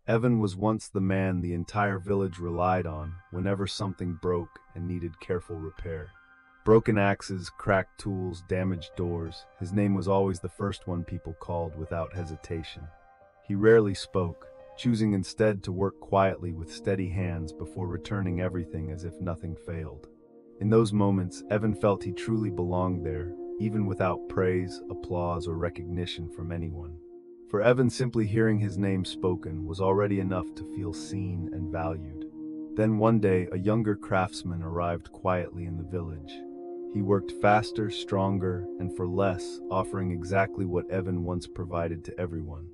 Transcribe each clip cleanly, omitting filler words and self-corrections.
Evan was once the man the entire village relied on whenever something broke and needed careful repair. Broken axes, cracked tools, damaged doors, his name was always the first one people called without hesitation. He rarely spoke, choosing instead to work quietly with steady hands before returning everything as if nothing failed. In those moments, Evan felt he truly belonged there, even without praise, applause, or recognition from anyone. For Evan, simply hearing his name spoken was already enough to feel seen and valued. Then one day, a younger craftsman arrived quietly in the village. He worked faster, stronger, and for less, offering exactly what Evan once provided to everyone.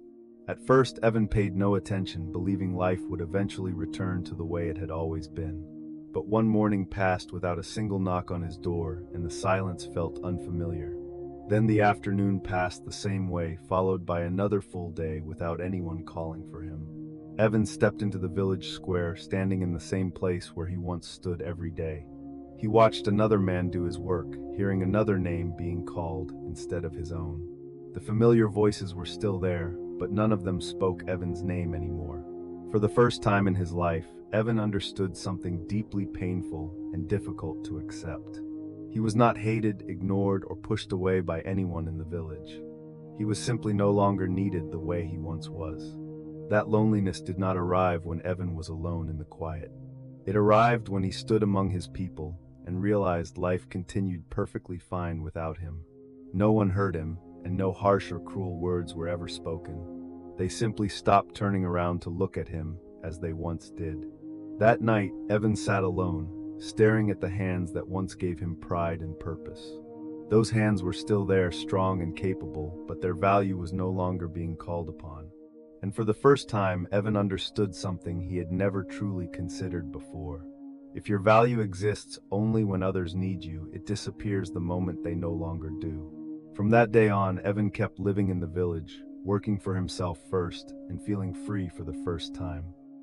At first, Evan paid no attention, believing life would eventually return to the way it had always been. But one morning passed without a single knock on his door, and the silence felt unfamiliar. Then the afternoon passed the same way, followed by another full day without anyone calling for him. Evan stepped into the village square, standing in the same place where he once stood every day. He watched another man do his work, hearing another name being called instead of his own. The familiar voices were still there, but none of them spoke Evan's name anymore. For the first time in his life, Evan understood something deeply painful and difficult to accept. He was not hated, ignored, or pushed away by anyone in the village. He was simply no longer needed the way he once was. That loneliness did not arrive when Evan was alone in the quiet. It arrived when he stood among his people and realized life continued perfectly fine without him. No one heard him, and no harsh or cruel words were ever spoken. They simply stopped turning around to look at him as they once did. That night, Evan sat alone, staring at the hands that once gave him pride and purpose. Those hands were still there, strong and capable, but their value was no longer being called upon. And for the first time, Evan understood something he had never truly considered before. If your value exists only when others need you, it disappears the moment they no longer do. From that day on, Evan kept living in the village, working for himself first, and feeling free for the first time.